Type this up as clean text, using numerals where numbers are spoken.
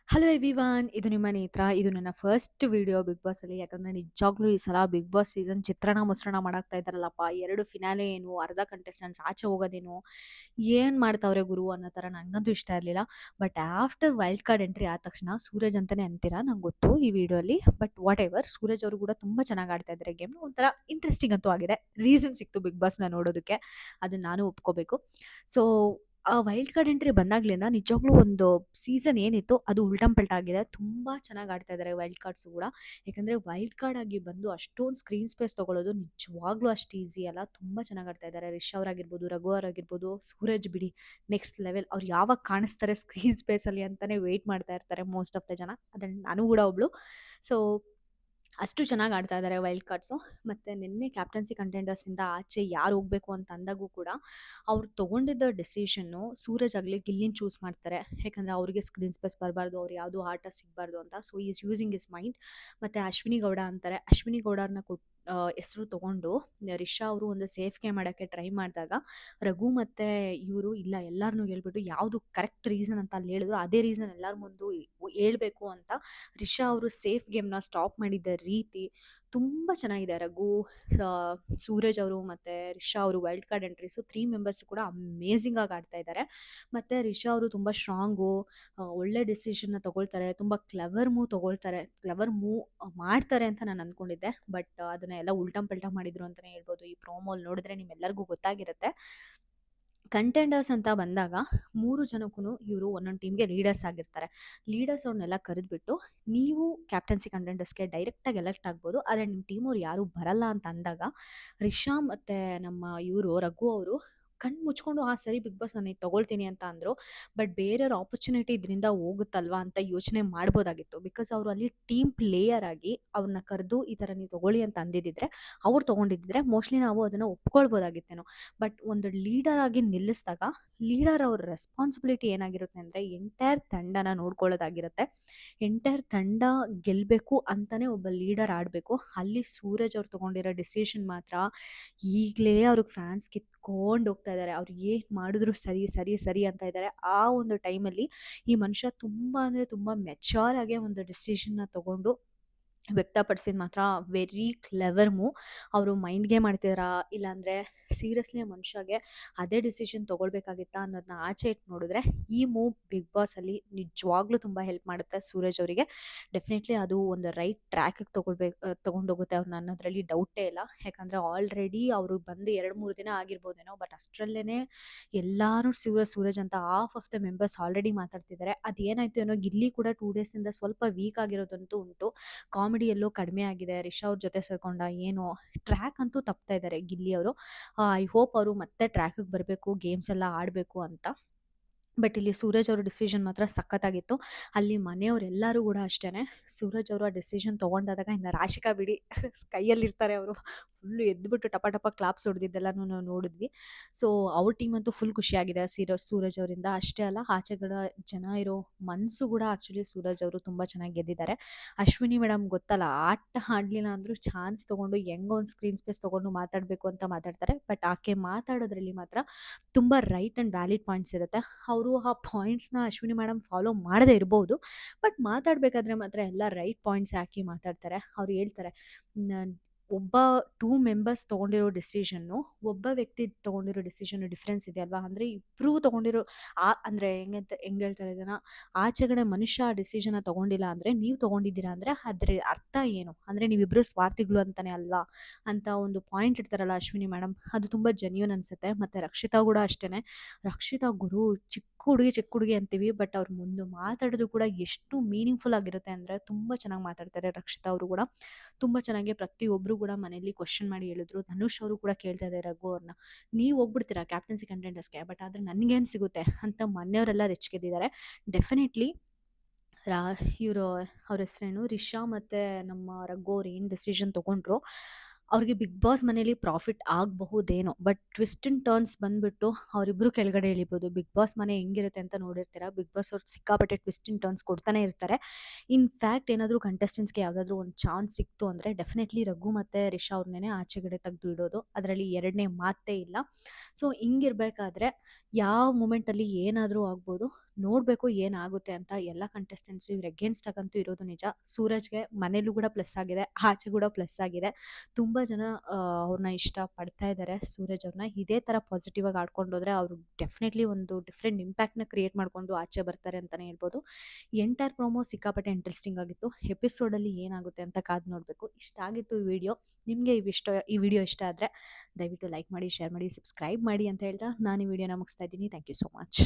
Hello everyone, ಇದು ನಿಮ್ಮ ನೇತ್ರ. ಇದು ನನ್ನ ಫಸ್ಟ್ ವಿಡಿಯೋ ಬಿಗ್ ಬಾಸ್ ಅಲ್ಲಿ. ಯಾಕಂದ್ರೆ ನಿಜವಾಗ್ಲೂ ಈ ಸಲ ಬಿಗ್ ಬಾಸ್ ಸೀಸನ್ ಚಿತ್ರಣ ಮುಸ್ರಣ ಮಾಡಾಕ್ತಾ ಇದಾರಲ್ಲಪ್ಪ. ಎರಡು ಫಿನಾಲೆ ಏನು, ಅರ್ಧ ಕಂಟೆಸ್ಟೆಂಟ್ಸ್ ಆಚೆ ಹೋಗೋದೇನು, ಏನ್ ಮಾಡ್ತಾವ್ರೆ ಗುರು ಅನ್ನೋ ತರ ನಂಗಂತೂ ಇಷ್ಟ ಇರಲಿಲ್ಲ. But after wild card entry ಆದ ತಕ್ಷಣ ಸೂರಜ್ ಅಂತಾನೆ ಅಂತೀರಾ ನಂಗೆ ಗೊತ್ತು ಈ ವಿಡಿಯೋ ಅಲ್ಲಿ. ಬಟ್ ವಾಟ್ ಎವರ್, ಸೂರಜ್ ಅವರು ಕೂಡ ತುಂಬಾ ಚೆನ್ನಾಗಿ ಆಡ್ತಾ ಇದ್ದಾರೆ ಗೇಮ್. ಒಂಥರ ಇಂಟ್ರೆಸ್ಟಿಂಗ್ ಅಂತೂ ಆಗಿದೆ. ರೀಸನ್ ಸಿಕ್ತು ಬಿಗ್ ಬಾಸ್ ನ ನೋಡೋದಕ್ಕೆ, ಅದನ್ನ ನಾನು ಒಪ್ಕೋಬೇಕು. ಸೊ ಆ ವೈಲ್ಡ್ ಕಾರ್ಡ್ ಎಂಟ್ರಿ ಬಂದಾಗ್ಲಿಂದ ನಿಜವಾಗ್ಲೂ ಒಂದು ಸೀಸನ್ ಏನಿತ್ತು ಅದು ಉಲ್ಟಂ ಪಲ್ಟಾ ಆಗಿದೆ. ತುಂಬಾ ಚೆನ್ನಾಗಿ ಆಡ್ತಾ ಇದ್ದಾರೆ ವೈಲ್ಡ್ ಕಾರ್ಡ್ಸ್ ಕೂಡ. ಯಾಕಂದ್ರೆ ವೈಲ್ಡ್ ಕಾರ್ಡ್ ಆಗಿ ಬಂದು ಅಷ್ಟೊಂದು ಸ್ಕ್ರೀನ್ ಸ್ಪೇಸ್ ತಗೊಳ್ಳೋದು ನಿಜವಾಗ್ಲೂ ಅಷ್ಟು ಈಸಿ ಅಲ್ಲ. ತುಂಬಾ ಚೆನ್ನಾಗಿ ಆಡ್ತಾ ಇದ್ದಾರೆ. ರಿಷ್ ಅವರಾಗಿರ್ಬೋದು, ರಘು ಅವರಾಗಿರ್ಬೋದು, ಸೂರಜ್ ಬಿಡಿ ನೆಕ್ಸ್ಟ್ ಲೆವೆಲ್. ಅವ್ರು ಯಾವಾಗ ಕಾಣಿಸ್ತಾರೆ ಸ್ಕ್ರೀನ್ ಸ್ಪೇಸ್ ಅಲ್ಲಿ ಅಂತಾನೆ ವೇಟ್ ಮಾಡ್ತಾ ಇರ್ತಾರೆ ಮೋಸ್ಟ್ ಆಫ್ ದ ಜನ. ಅದ್ರಲ್ಲಿ ನಾನು ಕೂಡ ಒಬ್ಳು. ಸೊ ಅಷ್ಟು ಚೆನ್ನಾಗಿ ಆಡ್ತಾ ಇದ್ದಾರೆ ವೈಲ್ಡ್ ಕಾರ್ಡ್ಸು. ಮತ್ತು ನಿನ್ನೆ ಕ್ಯಾಪ್ಟನ್ಸಿ ಕಂಟೆಂಡರ್ಸಿಂದ ಆಚೆ ಯಾರು ಹೋಗಬೇಕು ಅಂತ ಅಂದಾಗೂ ಕೂಡ ಅವ್ರು ತೊಗೊಂಡಿದ್ದ ಡೆಸಿಷನ್ನು, ಸೂರಜ್ ಆಗಲಿ ಗಿಲ್ಲಿನ ಚೂಸ್ ಮಾಡ್ತಾರೆ. ಯಾಕಂದರೆ ಅವ್ರಿಗೆ ಸ್ಕ್ರೀನ್ ಸ್ಪೇಸ್ ಬರಬಾರ್ದು, ಅವ್ರು ಯಾವುದೂ ಆಟ ಸಿಗಬಾರ್ದು ಅಂತ. So is using is mind. ಮತ್ತು ಅಶ್ವಿನಿ ಗೌಡ ಅಂತಾರೆ, ಅಶ್ವಿನಿ ಗೌಡರನ್ನ ಹೆಸರು ತೊಗೊಂಡು ರಿಷಾ ಅವರು ಒಂದು ಸೇಫ್ ಗೇಮ್ ಮಾಡೋಕ್ಕೆ ಟ್ರೈ ಮಾಡಿದಾಗ ರಘು ಮತ್ತು ಇವರು ಇಲ್ಲ ಎಲ್ಲರನ್ನೂ ಹೇಳ್ಬಿಟ್ಟು ಯಾವುದು ಕರೆಕ್ಟ್ ರೀಸನ್ ಅಂತ ಅಲ್ಲಿ ಹೇಳಿದ್ರು ಅದೇ ರೀಸನ್ ಎಲ್ಲರ ಮುಂದೆ ಹೇಳ್ಬೇಕು ಅಂತ ರಿಷಾ ಅವರು ಸೇಫ್ ಗೇಮ್ನ ಸ್ಟಾಪ್ ಮಾಡಿದ್ದ ರೀತಿ ತುಂಬ ಚೆನ್ನಾಗಿದೆ. ರಘು, ಸೂರಜ್ ಅವರು ಮತ್ತು ರಿಷಾ ಅವರು ವೈಲ್ಡ್ ಕಾರ್ಡ್ ಎಂಟ್ರೀಸು 3 ಮೆಂಬರ್ಸ್ ಕೂಡ ಅಮೇಝಿಂಗ್ ಆಗಿ ಆಡ್ತಾ ಇದ್ದಾರೆ. ಮತ್ತು ರಿಷಾ ಅವರು ತುಂಬ ಸ್ಟ್ರಾಂಗು, ಒಳ್ಳೆ ಡಿಸಿಷನ್ನ ತೊಗೊಳ್ತಾರೆ, ತುಂಬ ಕ್ಲೆವರ್ ಮೂವ್ ಮಾಡ್ತಾರೆ ಅಂತ ನಾನು ಅಂದ್ಕೊಂಡಿದ್ದೆ. ಬಟ್ ಅದನ್ನ ಎಲ್ಲ ಉಲ್ಟಂ ಪಲ್ಟಾ ಮಾಡಿದ್ರು ಅಂತಲೇ ಹೇಳ್ಬೋದು. ಈ ಪ್ರೋಮೋಲ್ ನೋಡಿದ್ರೆ ನಿಮ್ಮೆಲ್ಲರಿಗೂ ಗೊತ್ತಾಗಿರುತ್ತೆ. ಕಂಟೆಂಡರ್ಸ್ ಅಂತ ಬಂದಾಗ 3 ಜನಕ್ಕೂ ಇವರು ಒಂದೊಂದು ಟೀಮ್ಗೆ ಲೀಡರ್ಸ್ ಆಗಿರ್ತಾರೆ. ಲೀಡರ್ಸ್ ಅವ್ರನ್ನೆಲ್ಲ ಕರೆದ್ಬಿಟ್ಟು ನೀವು ಕ್ಯಾಪ್ಟನ್ಸಿ ಕಂಟೆಂಡರ್ಸ್ಗೆ ಡೈರೆಕ್ಟಾಗಿ ಎಲೆಕ್ಟ್ ಆಗ್ಬೋದು, ಆದರೆ ನಿಮ್ಮ ಟೀಮವ್ರು ಯಾರೂ ಬರಲ್ಲ ಅಂತ ಅಂದಾಗ ರಿಷಾ ಮತ್ತು ನಮ್ಮ ಇವರು ರಘು ಅವರು ಕಣ್ಣು ಮುಚ್ಕೊಂಡು ಸರಿ ಬಿಗ್ ಬಾಸ್ ನಾನು ಇದು ತೊಗೊಳ್ತೀನಿ ಅಂತ ಅಂದರು. ಬಟ್ ಬೇರೆಯವ್ರ ಆಪರ್ಚುನಿಟಿ ಇದರಿಂದ ಹೋಗುತ್ತಲ್ವಾ ಅಂತ ಯೋಚನೆ ಮಾಡ್ಬೋದಾಗಿತ್ತು. ಬಿಕಾಸ್ ಅವರು ಅಲ್ಲಿ ಟೀಮ್ ಪ್ಲೇಯರ್ ಆಗಿ ಅವ್ರನ್ನ ಕರೆದು ಈ ಥರ ನೀವು ತೊಗೊಳ್ಳಿ ಅಂತ ಅಂದಿದ್ದಿದ್ರೆ, ಅವ್ರು ತೊಗೊಂಡಿದ್ದಿದ್ರೆ ಮೋಸ್ಟ್ಲಿ ನಾವು ಅದನ್ನು ಒಪ್ಕೊಳ್ಬೋದಾಗಿತ್ತೇನೋ. ಬಟ್ ಒಂದು ಲೀಡರ್ ಆಗಿ ನಿಲ್ಲಿಸಿದಾಗ ಲೀಡರ್ ಅವ್ರ ರೆಸ್ಪಾನ್ಸಿಬಿಲಿಟಿ ಏನಾಗಿರುತ್ತೆ ಅಂದರೆ ಎಂಟೈರ್ ತಂಡನ ನೋಡ್ಕೊಳ್ಳೋದಾಗಿರುತ್ತೆ. ಎಂಟೈರ್ ತಂಡ ಗೆಲ್ಲಬೇಕು ಅಂತಲೇ ಒಬ್ಬ ಲೀಡರ್ ಆಡಬೇಕು. ಅಲ್ಲಿ ಸೂರಜ್ ಅವ್ರು ತೊಗೊಂಡಿರೋ ಡಿಸಿಷನ್ ಮಾತ್ರ ಈಗಲೇ ಅವ್ರಿಗೆ ಫ್ಯಾನ್ಸ್ ಕಿತ್ಕೊಂಡು ಹೋಗ್ತಾ ಇದ್ದಾರೆ. ಅವ್ರು ಏನು ಮಾಡಿದ್ರು ಸರಿ ಸರಿ ಸರಿ ಅಂತ ಇದ್ದಾರೆ. ಆ ಒಂದು ಟೈಮಲ್ಲಿ ಈ ಮನುಷ್ಯ ತುಂಬ ಅಂದರೆ ತುಂಬ ಮೆಚ್ಯೂರ್ ಆಗಿ ಒಂದು ಡಿಸಿಷನ್ನ ತೊಗೊಂಡು ವ್ಯಕ್ತಪಡಿಸಿದ ಮಾತ್ರ ವೆರಿ ಕ್ಲೆವರ್ ಮೂವ್. ಅವರು ಮೈಂಡ್ ಗೇಮ್ ಮಾಡ್ತಿದಾರಾ ಇಲ್ಲಾಂದರೆ ಸೀರಿಯಸ್ಲಿ ಆ ಮನುಷ್ಯಗೆ ಅದೇ ಡಿಸಿಷನ್ ತೊಗೊಳ್ಬೇಕಾಗಿತ್ತಾ ಅನ್ನೋದನ್ನ ಆಚೆ ಇಟ್ಟು ನೋಡಿದ್ರೆ ಈ ಮೂವ್ ಬಿಗ್ ಬಾಸಲ್ಲಿ ನಿಜವಾಗ್ಲೂ ತುಂಬ ಹೆಲ್ಪ್ ಮಾಡುತ್ತೆ ಸೂರಜ್ ಅವರಿಗೆ. ಡೆಫಿನೆಟ್ಲಿ ಅದು ಒಂದು ರೈಟ್ ಟ್ರ್ಯಾಕಿಗೆ ತೊಗೊಂಡೋಗುತ್ತೆ ಅವ್ರನ್ನ ಅನ್ನೋದ್ರಲ್ಲಿ ಡೌಟೇ ಇಲ್ಲ. ಯಾಕಂದರೆ ಆಲ್ರೆಡಿ ಅವರು ಬಂದು 2-3 ದಿನ ಆಗಿರ್ಬೋದೇನೋ, ಬಟ್ ಅಷ್ಟರಲ್ಲೇ ಎಲ್ಲರೂ ಸೂರಜ್ ಅಂತ half of the members already ಮಾತಾಡ್ತಿದ್ದಾರೆ. ಅದೇನಾಯ್ತು ಏನೋ, ಗಿಲ್ಲಿ ಕೂಡ 2 ಡೇಸಿಂದ ಸ್ವಲ್ಪ ವೀಕ್ ಆಗಿರೋದಂತೂ ಉಂಟು. ಕಾಮಿಡಿ ಎಲ್ಲೋ ಕಡಿಮೆ ಆಗಿದೆ. ರಿಷಾ ಅವ್ರ ಜೊತೆ ಸೇರ್ಕೊಂಡ ಏನೋ ಟ್ರ್ಯಾಕ್ ಅಂತೂ ತಪ್ತಾ ಇದ್ದಾರೆ ಗಿಲ್ಲಿ ಅವರು. ಐ ಹೋಪ್ ಅವರು ಮತ್ತೆ ಟ್ರ್ಯಾಕಿಗೆ ಬರಬೇಕು, ಗೇಮ್ಸ್ ಎಲ್ಲ ಆಡಬೇಕು ಅಂತ. ಬಟ್ ಇಲ್ಲಿ ಸೂರಜ್ ಅವ್ರ ಡಿಸಿಷನ್ ಮಾತ್ರ ಸಖತ್ತಾಗಿತ್ತು. ಅಲ್ಲಿ ಮನೆಯವರೆಲ್ಲರೂ ಕೂಡ ಅಷ್ಟೇ. ಸೂರಜ್ ಅವರು ಆ ಡಿಸಿಷನ್ ತೊಗೊಂಡಾದಾಗ ಇನ್ನು ರಾಶಿಕಾ ಬಿಡಿ ಸ್ಕೈಯಲ್ಲಿರ್ತಾರೆ ಅವರು. ಫುಲ್ಲು ಎದ್ದುಬಿಟ್ಟು ಟಪ ಟಪ ಕ್ಲಾಪ್ಸ್ ಹೊಡೆದಿದ್ದೆಲ್ಲನೂ ನಾವು ನೋಡಿದ್ವಿ. ಸೊ ಅವ್ರ ಟೀಮ್ ಅಂತೂ ಫುಲ್ ಖುಷಿಯಾಗಿದೆ ಸೂರಜ್ ಅವರಿಂದ. ಅಷ್ಟೇ ಅಲ್ಲ, ಆಚೆಗಡ ಜನ ಇರೋ ಮನಸ್ಸು ಕೂಡ ಆ್ಯಕ್ಚುಲಿ ಸೂರಜ್ ಅವರು ತುಂಬ ಚೆನ್ನಾಗಿ ಗೆದ್ದಿದ್ದಾರೆ. ಅಶ್ವಿನಿ ಮೇಡಮ್ ಗೊತ್ತಲ್ಲ, ಆಟ ಆಡಲಿಲ್ಲ ಅಂದರೂ ಚಾನ್ಸ್ ತೊಗೊಂಡು ಹೆಂಗೋ ಒಂದು ಸ್ಕ್ರೀನ್ ಸ್ಪೇಸ್ ತೊಗೊಂಡು ಮಾತಾಡಬೇಕು ಅಂತ ಮಾತಾಡ್ತಾರೆ. ಬಟ್ ಆಕೆ ಮಾತಾಡೋದ್ರಲ್ಲಿ ಮಾತ್ರ ತುಂಬ ರೈಟ್ ಆ್ಯಂಡ್ ವ್ಯಾಲಿಡ್ ಪಾಯಿಂಟ್ಸ್ ಇರುತ್ತೆ. ಅವರು ಆ ಪಾಯಿಂಟ್ಸ್ನ ಅಶ್ವಿನಿ ಮೇಡಮ್ ಫಾಲೋ ಮಾಡದೇ ಇರ್ಬೋದು, ಬಟ್ ಮಾತಾಡಬೇಕಾದ್ರೆ ಮಾತ್ರ ಎಲ್ಲ ರೈಟ್ ಪಾಯಿಂಟ್ಸ್ ಹಾಕಿ ಮಾತಾಡ್ತಾರೆ. ಅವ್ರು ಹೇಳ್ತಾರೆ, ಒಬ್ಬ 2 ಮೆಂಬರ್ಸ್ ತೊಗೊಂಡಿರೋ ಡಿಸಿಷನ್ನು, ಒಬ್ಬ ವ್ಯಕ್ತಿ ತೊಗೊಂಡಿರೋ ಡಿಸಿಷನ್ನು ಡಿಫ್ರೆನ್ಸ್ ಇದೆ ಅಲ್ವಾ. ಅಂದರೆ ಇಬ್ಬರೂ ತೊಗೊಂಡಿರೋ ಅಂದರೆ ಹೆಂಗೆ ಹೇಳ್ತಾರೆ ಇದನ್ನು, ಆಚೆಗಡೆ ಮನುಷ್ಯ ಆ ಡಿಸಿಷನ್ನ ತೊಗೊಂಡಿಲ್ಲ ಅಂದರೆ ನೀವು ತೊಗೊಂಡಿದ್ದೀರಾ ಅಂದರೆ ಅದ್ರ ಅರ್ಥ ಏನು, ಅಂದರೆ ನೀವಿಬ್ಬರು ಸ್ವಾರ್ಥಿಗಳು ಅಂತಲೇ ಅಲ್ವಾ ಅಂತ ಒಂದು ಪಾಯಿಂಟ್ ಇಡ್ತಾರಲ್ಲ ಅಶ್ವಿನಿ ಮೇಡಮ್, ಅದು ತುಂಬ ಜೆನ್ಯೂನ್ ಅನಿಸುತ್ತೆ. ಮತ್ತು ರಕ್ಷಿತಾ ಕೂಡ ಅಷ್ಟೇ. ರಕ್ಷಿತಾ ಗುರು ಚಿಕ್ಕ ಹುಡುಗಿ ಅಂತೀವಿ, ಬಟ್ ಅವ್ರು ಮುಂದೆ ಮಾತಾಡೋದು ಕೂಡ ಎಷ್ಟು ಮೀನಿಂಗ್ಫುಲ್ ಆಗಿರುತ್ತೆ ಅಂದರೆ ತುಂಬ ಚೆನ್ನಾಗಿ ಮಾತಾಡ್ತಾರೆ ರಕ್ಷಿತಾ ಅವರು ಕೂಡ. ತುಂಬ ಚೆನ್ನಾಗಿ ಪ್ರತಿಯೊಬ್ಬರು ಕೂಡ ಮನೆಯಲ್ಲಿ ಕ್ವಶನ್ ಮಾಡಿ ಹೇಳಿದ್ರು. ಧನುಷ್ ಅವರು ಕೂಡ ಕೇಳ್ತಾ ಇದ್ದಾರೆ ರಘು ಅವ್ರನ್ನ, ನೀವು ಹೋಗ್ಬಿಡ್ತೀರಾ ಕ್ಯಾಪ್ಟನ್ಸಿ ಕಂಟೆಂಡರ್ಸ್ಗೆ, ಬಟ್ ಆದರೆ ನನಗೇನು ಸಿಗುತ್ತೆ ಅಂತ ಮನೆಯವರೆಲ್ಲ ರೆಚ್ಗೆದ್ದಿದ್ದಾರೆ. ಡೆಫಿನೆಟ್ಲಿ ಇವರು ಅವ್ರ ಹೆಸರೇನು ರಿಷಾ ಮತ್ತು ನಮ್ಮ ರಘು ಅವ್ರು ಏನು ಡಿಸಿಷನ್ ತೊಗೊಂಡ್ರು ಅವ್ರಿಗೆ ಬಿಗ್ ಬಾಸ್ ಮನೇಲಿ ಪ್ರಾಫಿಟ್ ಆಗಬಹುದೇನೋ. ಬಟ್ ಟ್ವಿಸ್ಟ್ ಆ್ಯಂಡ್ ಟರ್ನ್ಸ್ ಬಂದುಬಿಟ್ಟು ಅವರಿಬ್ಬರು ಕೆಳಗಡೆ ಇಳಿಬೋದು. ಬಿಗ್ ಬಾಸ್ ಮನೆ ಹೆಂಗಿರುತ್ತೆ ಅಂತ ನೋಡಿರ್ತೀರ. ಬಿಗ್ ಬಾಸ್ ಅವ್ರು ಸಿಕ್ಕಾಪಟ್ಟೆ ಟ್ವಿಸ್ಟ್ ಆ್ಯಂಡ್ ಟರ್ನ್ಸ್ ಕೊಡ್ತಾನೆ ಇರ್ತಾರೆ. ಇನ್ಫ್ಯಾಕ್ಟ್ ಏನಾದರೂ ಕಂಟೆಸ್ಟೆಂಟ್ಸ್ಗೆ ಯಾವುದಾದ್ರೂ ಒಂದು ಚಾನ್ಸ್ ಸಿಕ್ತು ಅಂದರೆ ಡೆಫಿನೆಟ್ಲಿ ರಘು ಮತ್ತು ರಿಷಾ ಅವ್ರನ್ನೇ ಆಚೆಗಡೆ ತೆಗೆದು ಇಡೋದು, ಅದರಲ್ಲಿ ಎರಡನೇ ಮಾತೇ ಇಲ್ಲ. ಸೊ ಹಿಂಗಿರ್ಬೇಕಾದ್ರೆ ಯಾವ ಮೂಮೆಂಟಲ್ಲಿ ಏನಾದರೂ ಆಗ್ಬೋದು. ನೋಡಬೇಕು ಏನಾಗುತ್ತೆ ಅಂತ. ಎಲ್ಲ ಕಂಟೆಸ್ಟೆಂಟ್ಸು ಇವ್ರು ಅಗೇನ್ಸ್ಟ್ ಆಗಂತೂ ಇರೋದು ನಿಜ. ಸೂರಜ್‌ಗೆ ಮನೇಲೂ ಕೂಡ ಪ್ಲಸ್ ಆಗಿದೆ, ಆಚೆ ಕೂಡ ಪ್ಲಸ್ ಆಗಿದೆ. ತುಂಬ ಜನ ಅವ್ರನ್ನ ಇಷ್ಟಪಡ್ತಾ ಇದ್ದಾರೆ ಸೂರಜ್ ಅವ್ರನ್ನ. ಇದೇ ಥರ ಪಾಸಿಟಿವ್ ಆಗಿ ಆಡ್ಕೊಂಡು ಹೋದ್ರೆ ಅವರು ಡೆಫಿನೆಟ್ಲಿ ಒಂದು ಡಿಫ್ರೆಂಟ್ ಇಂಪ್ಯಾಕ್ಟ್‌ನ ಕ್ರಿಯೇಟ್ ಮಾಡ್ಕೊಂಡು ಆಚೆ ಬರ್ತಾರೆ ಅಂತಲೇ ಹೇಳ್ಬೋದು. ಎಂಟೈರ್ ಪ್ರೋಮೋ ಸಿಕ್ಕಾಪಟ್ಟೆ ಇಂಟ್ರೆಸ್ಟಿಂಗ್ ಆಗಿತ್ತು. ಎಪಿಸೋಡಲ್ಲಿ ಏನಾಗುತ್ತೆ ಅಂತ ಕಾದು ನೋಡಬೇಕು. ಇಷ್ಟ ಆಗಿತ್ತು ಈ ವಿಡಿಯೋ. ನಿಮಗೆ ಈ ವಿಡಿಯೋ ಇಷ್ಟ ಆದರೆ ದಯವಿಟ್ಟು ಲೈಕ್ ಮಾಡಿ, ಶೇರ್ ಮಾಡಿ, ಸಬ್ಸ್ಕ್ರೈಬ್ ಮಾಡಿ ಅಂತ ಹೇಳ್ತಾ ನಾನು ಈ ವಿಡಿಯೋನ ಮುಗಿಸ್ತಾ ಇದ್ದೀನಿ. Thank you so much.